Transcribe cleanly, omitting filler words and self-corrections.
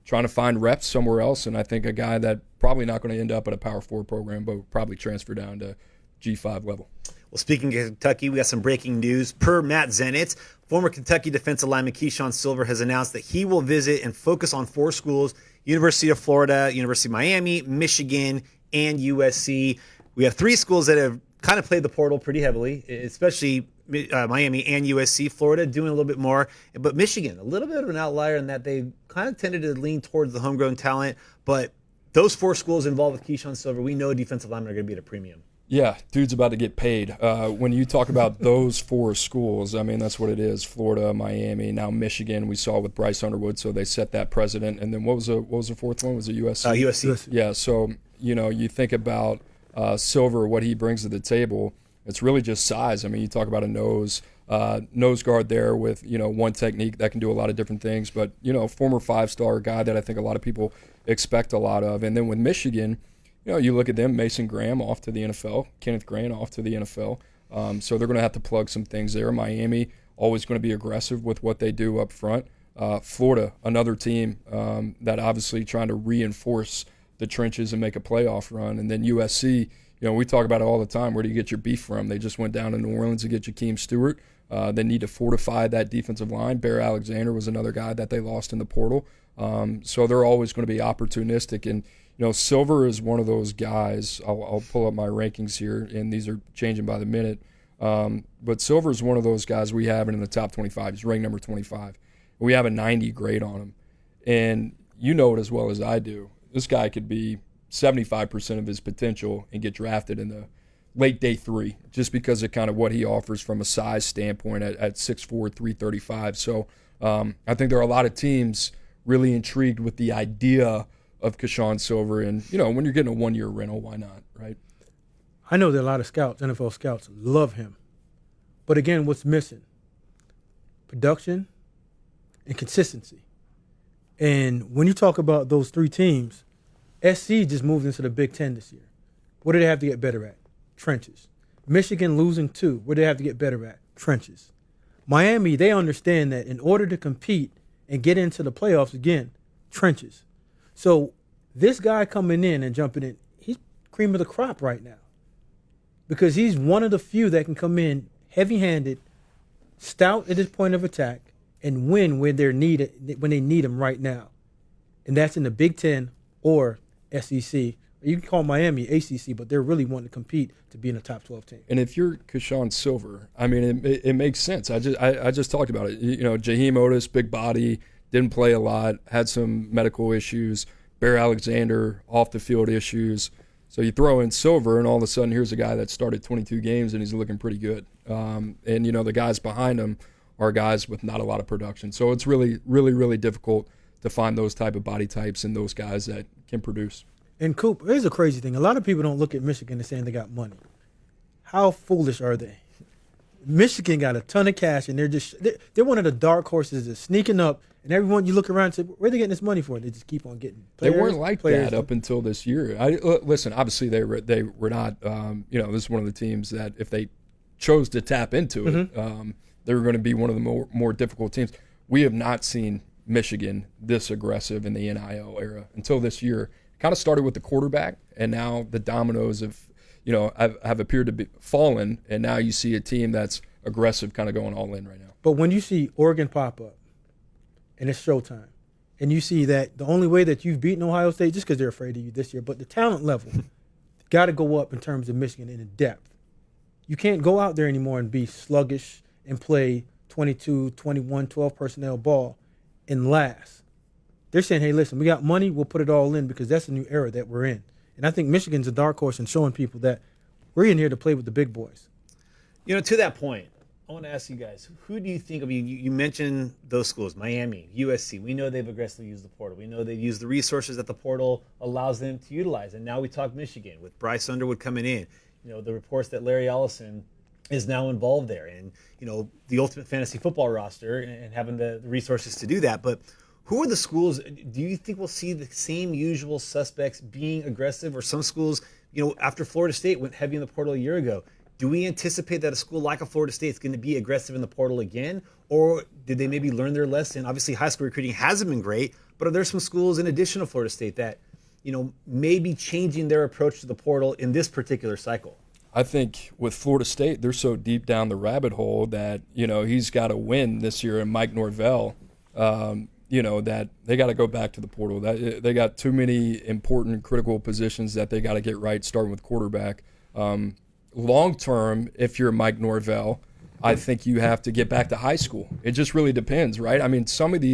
trying to find reps somewhere else. And I think a guy that probably not going to end up at a Power 4 program, but will probably transfer down to G5 level. Well, speaking of Kentucky, we got some breaking news. Per Matt Zenitz, former Kentucky defensive lineman Keeshawn Silver has announced that he will visit and focus on 4 schools: University of Florida, University of Miami, Michigan, and USC. We have 3 schools that have kind of played the portal pretty heavily, especially Miami and USC. Florida doing a little bit more, but Michigan, a little bit of an outlier in that they kind of tended to lean towards the homegrown talent. But those 4 schools involved with Keeshawn Silver, we know defensive linemen are going to be at a premium. Yeah, dude's about to get paid. When you talk about those 4 schools, I mean, that's what it is. Florida, Miami, now Michigan. We saw with Bryce Underwood, so they set that precedent. And then what was the 4th one? Was it USC? USC. Yeah, so, you think about Silver, what he brings to the table. It's really just size. I mean, you talk about a nose guard there with, one technique that can do a lot of different things. But, former 5-star guy that I think a lot of people expect a lot of. And then with Michigan, you look at them, Mason Graham off to the NFL, Kenneth Grant off to the NFL. So they're going to have to plug some things there. Miami, always going to be aggressive with what they do up front. Florida, another team that obviously trying to reinforce the trenches and make a playoff run. And then USC, we talk about it all the time. Where do you get your beef from? They just went down to New Orleans to get Jakeem Stewart. They need to fortify that defensive line. Bear Alexander was another guy that they lost in the portal. So they're always going to be opportunistic. And, Silver is one of those guys. I'll pull up my rankings here, and these are changing by the minute. But Silver is one of those guys we have in the top 25. He's ranked number 25. We have a 90 grade on him. And you know it as well as I do. This guy could be 75% of his potential and get drafted in the late day 3 just because of kind of what he offers from a size standpoint at 6'4", 335. So I think there are a lot of teams really intrigued with the idea of Keeshawn Silver. And, when you're getting a 1-year rental, why not, right? I know that a lot of scouts, NFL scouts, love him. But again, what's missing? Production and consistency. And when you talk about those 3 teams, SC just moved into the Big Ten this year. What do they have to get better at? Trenches. Michigan losing 2. What do they have to get better at? Trenches. Miami, they understand that in order to compete and get into the playoffs again, trenches. So this guy coming in and jumping in, he's cream of the crop right now because he's one of the few that can come in heavy-handed, stout at his point of attack, and win when they need him right now. And that's in the Big Ten or SEC. You can call Miami ACC, but they're really wanting to compete to be in the top 12 team. And if you're Keeshawn Silver, I mean, it makes sense. I just talked about it. Jaheim Otis, big body, didn't play a lot, had some medical issues. Bear Alexander, off the field issues. So you throw in Silver, and all of a sudden here's a guy that started 22 games and he's looking pretty good. And the guys behind him are guys with not a lot of production. So it's really, really, really difficult to find those type of body types and those guys that can produce. And Coop, here's a crazy thing. A lot of people don't look at Michigan and saying they got money. How foolish are they? Michigan got a ton of cash, and they're one of the dark horses that's sneaking up. And everyone you look around and say, where are they getting this money for? They just keep on getting players. They weren't like that up until this year. Listen, obviously they were not. This is one of the teams that if they chose to tap into it, they were going to be one of the more difficult teams. We have not seen Michigan this aggressive in the NIL era until this year. Kind of started with the quarterback, and now the dominoes have appeared to be fallen, and now you see a team that's aggressive, kind of going all in right now. But when you see Oregon pop up, and it's showtime, and you see that the only way that you've beaten Ohio State, just because they're afraid of you this year, but the talent level got to go up in terms of Michigan in depth. You can't go out there anymore and be sluggish and play 22, 21, 12 personnel ball and last. They're saying, hey, listen, we got money, we'll put it all in because that's the new era that we're in. And I think Michigan's a dark horse in showing people that we're in here to play with the big boys. To that point, I want to ask you guys, who do you think, you mentioned those schools, Miami, USC. We know they've aggressively used the portal. We know they've used the resources that the portal allows them to utilize. And now we talk Michigan with Bryce Underwood coming in. The reports that Larry Ellison is now involved there. And, the ultimate fantasy football roster and having the resources to do that. But who are the schools, do you think we'll see the same usual suspects being aggressive? Or some schools, after Florida State went heavy in the portal a year ago, do we anticipate that a school like a Florida State is going to be aggressive in the portal again? Or did they maybe learn their lesson? Obviously, high school recruiting hasn't been great, But are there some schools in addition to Florida State that, may be changing their approach to the portal in this particular cycle? I think with Florida State, they're so deep down the rabbit hole that, he's got to win this year. And Mike Norvell, that they got to go back to the portal. That they got too many important, critical positions that they got to get right, starting with quarterback. Long term, if you're Mike Norvell, I think you have to get back to high school. It just really depends, right? I mean, some of these